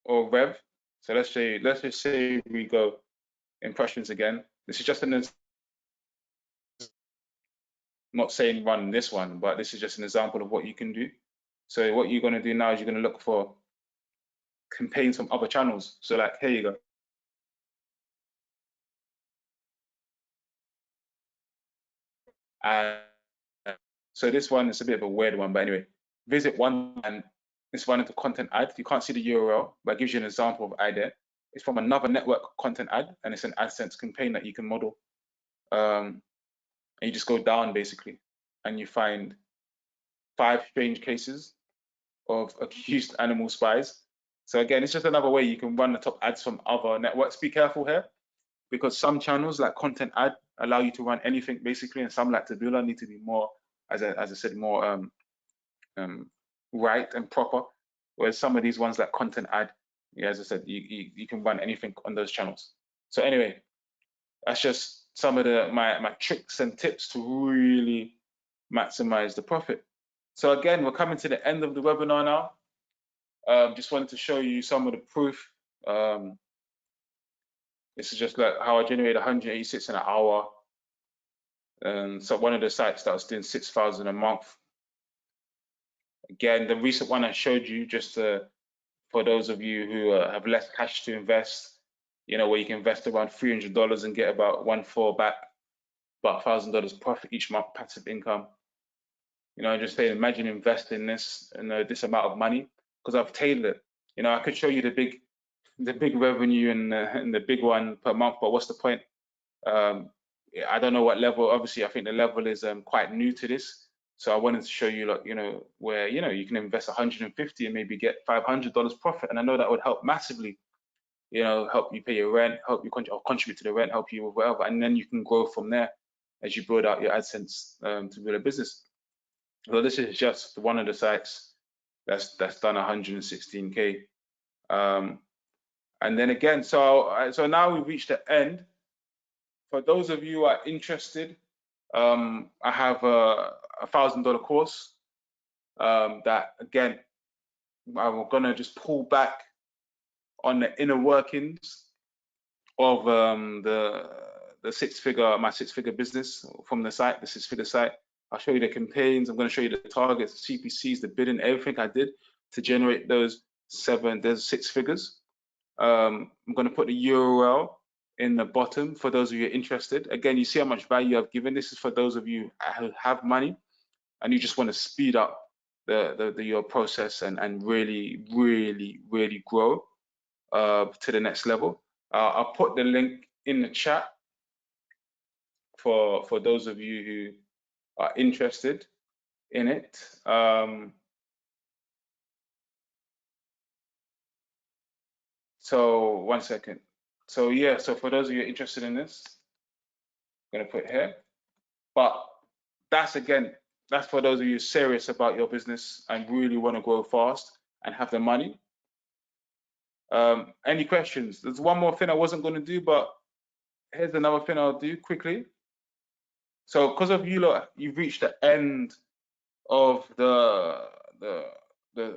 or Rev. So let's just say we go impressions again. This is just an, not saying run this one, but this is just an example of what you can do. So what you're going to do now is you're going to look for campaigns from other channels. So like, here you go. So this one is a bit of a weird one, but anyway, visit one, and it's one into content ad. You can't see the URL, but it gives you an example of ad there. It's from another network content ad, and it's an AdSense campaign that you can model. And you just go down basically, and you find 5 strange cases of accused animal spies. So again, it's just another way you can run the top ads from other networks. Be careful here, because some channels like content ad allow you to run anything basically, and some like Taboola need to be more, as I said, more right and proper. Whereas some of these ones like content ad, yeah, as I said, you can run anything on those channels. So anyway, that's just some of my tricks and tips to really maximize the profit. So again, we're coming to the end of the webinar now. Just wanted to show you some of the proof. This is just like how I generated 186 in an hour. And so one of the sites that was doing 6,000 a month. Again, the recent one I showed you, just for those of you who have less cash to invest, where you can invest around $300 and get about 1.4 back, about $1,000 profit each month, passive income. Just say, imagine investing this this amount of money, because I've tailored it. I could show you the big revenue and the big one per month, but what's the point? I don't know what level. Obviously, I think the level is quite new to this, so I wanted to show you, like, where you can invest 150 and maybe get $500 profit, and I know that would help massively. Help you pay your rent, help you contribute to the rent, help you with whatever, and then you can grow from there as you build out your AdSense to build a business. So this is just one of the sites that's done 116K. And then again, so now we've reached the end. For those of you who are interested, I have a $1,000 course that, again, I'm gonna just pull back on the inner workings of my six-figure business from the site, the six-figure site. I'll show you the campaigns. I'm going to show you the targets, the CPCs, the bidding, everything I did to generate those 6 figures. I'm going to put the URL in the bottom for those of you interested. Again, you see how much value I've given. This is for those of you who have money and you just want to speed up your process and really grow to the next level. I'll put the link in the chat for those of you who are interested in it. So 1 second. So yeah, so for those of you interested in this, I'm gonna put here. But that's for those of you serious about your business and really want to grow fast and have the money. Any questions? There's one more thing I wasn't going to do, but here's another thing I'll do quickly. So because of you lot, you've reached the end of the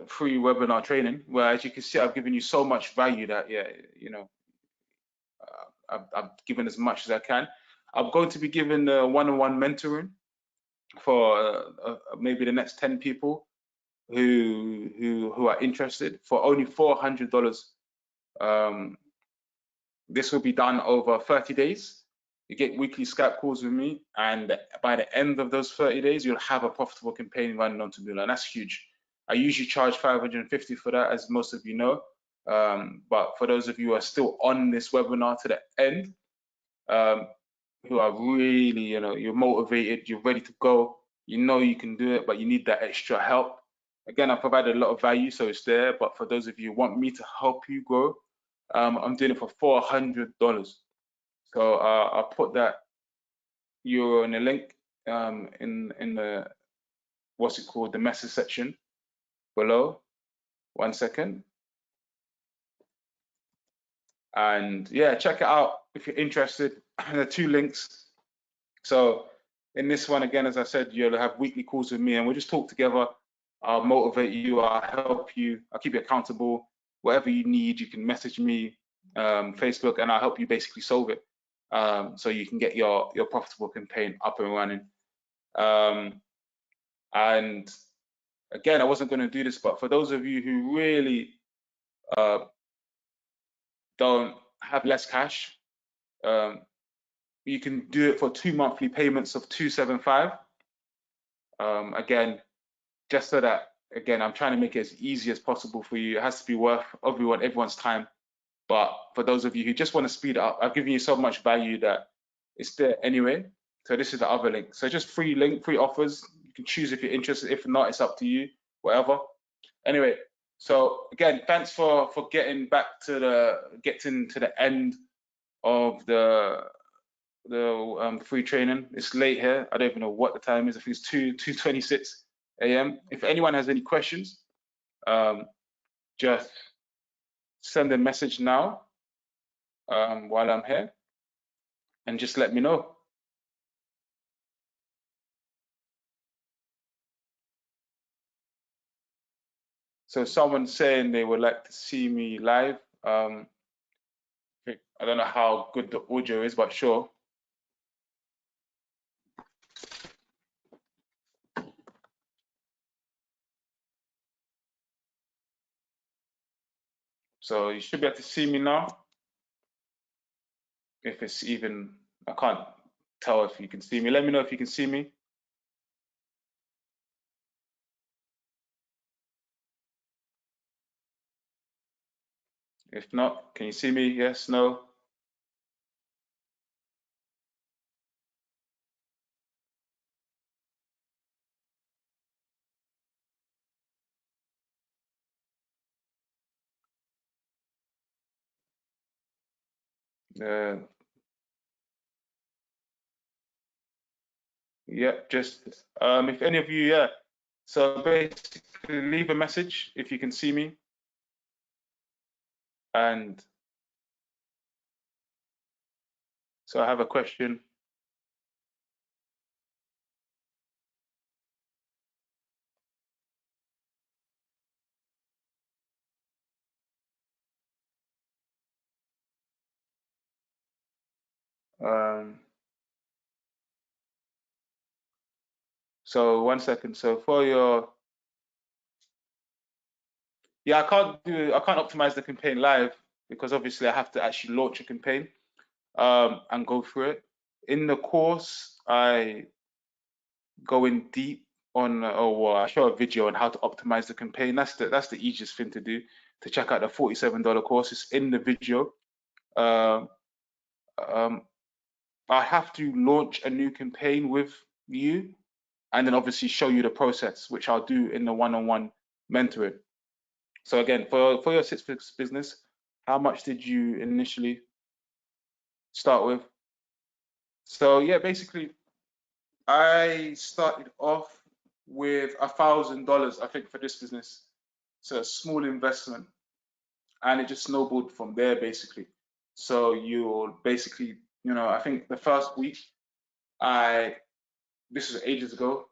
free webinar training, where, as you can see, I've given you so much value that, I've given as much as I can. I'm going to be giving the one-on-one mentoring for maybe the next 10 people who are interested for only $400. This will be done over 30 days. You get weekly Skype calls with me, and by the end of those 30 days, you'll have a profitable campaign running on Taboola, and that's huge. I usually charge $550 for that, as most of you know. But for those of you who are still on this webinar to the end, who are really, you're motivated, you're ready to go, you can do it, but you need that extra help. Again, I provided a lot of value, so it's there. But for those of you who want me to help you grow, I'm doing it for $400. So I'll put that URL in the link in the the message section below. 1 second. And yeah, check it out if you're interested. There are 2 links. So in this one, again, as I said, you'll have weekly calls with me and we'll just talk together. I'll motivate you, I'll help you, I'll keep you accountable. Whatever you need, you can message me, Facebook, and I'll help you basically solve it. So you can get your profitable campaign up and running. And again, I wasn't going to do this, but for those of you who really don't have less cash, you can do it for 2 monthly payments of $275. Again, just so that, again, I'm trying to make it as easy as possible for you. It has to be worth everyone's time. But for those of you who just want to speed it up, I've given you so much value that it's there anyway. So this is the other link. So just free offers. You can choose if you're interested. If not, it's up to you, whatever. Anyway, so again, thanks for getting to the end of the free training. It's late here. I don't even know what the time is. I think it's 2:26 a.m. If anyone has any questions, just send a message now while I'm here. and just let me know. So someone's saying they would like to see me live. I don't know how good the audio is, but sure. So you should be able to see me now. If it's even, I can't tell if you can see me. Let me know if you can see me. If not, can you see me? Yes, no? Uh, yeah, just if any of you, yeah. So basically, leave a message if you can see me, and so I have a question. So 1 second. So for your, yeah, I can't optimize the campaign live because obviously I have to actually launch a campaign and go through it. In the course, I go in deep on, well, I show a video on how to optimize the campaign. That's the easiest thing to do. To check out the $47 course, it's in the video. Um, um, I have to launch a new campaign with you, and then obviously show you the process, which I'll do in the one-on-one mentoring. So again, for your six-figure business, how much did you initially start with? So yeah, basically, I started off with $1,000, I think, for this business. So a small investment, and it just snowballed from there, basically. So you'll basically, I think the first week, this was ages ago.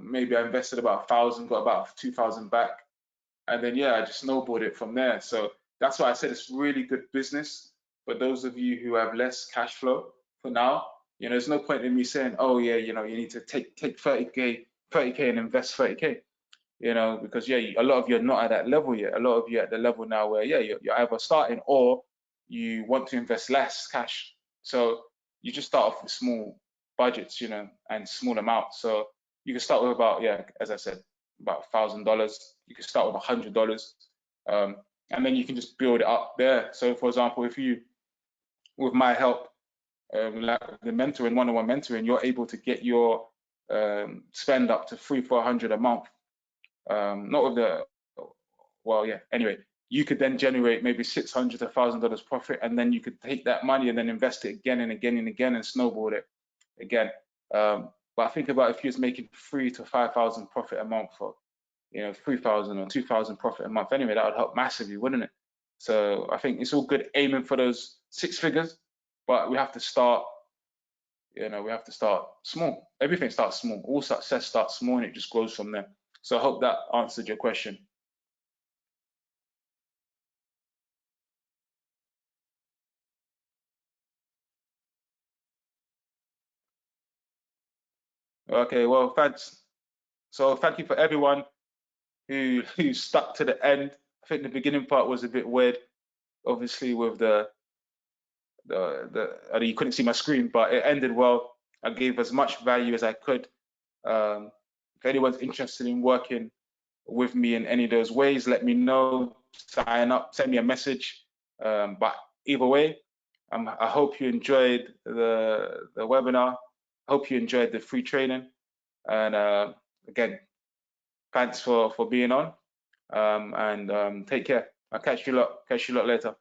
Maybe I invested about 1,000, got about 2,000 back, and then yeah, I just snowballed it from there. So that's why I said it's really good business. But those of you who have less cash flow for now, there's no point in me saying, oh yeah, you need to take 30K and invest 30K. Because yeah, a lot of you are not at that level yet. A lot of you are at the level now where yeah, you're either starting or you want to invest less cash. So you just start off with small budgets, and small amounts. So you can start with about, yeah, as I said, about $1,000. You can start with $100, and then you can just build it up there. So for example, if you, with my help, like the mentoring, one-on-one mentoring, you're able to get your spend up to $300-400 a month. Not with the, well, yeah, anyway, you could then generate maybe $600 to $1,000 profit, and then you could take that money and then invest it again and again and again and snowball it again. But I think about if you was making $3,000 to $5,000 profit a month, or 3,000 or 2,000 profit a month, anyway, that would help massively, wouldn't it? So I think it's all good aiming for those six figures, but we have to start. We have to start small. Everything starts small. All success starts small, and it just grows from there. So I hope that answered your question. Okay, well, thanks. So thank you for everyone who stuck to the end. I think the beginning part was a bit weird, obviously with you couldn't see my screen, but it ended well. I gave as much value as I could. If anyone's interested in working with me in any of those ways, let me know. Sign up, send me a message. But either way, I hope you enjoyed the webinar. I hope you enjoyed the free training. And again, thanks for being on. And take care. I'll catch you lot later.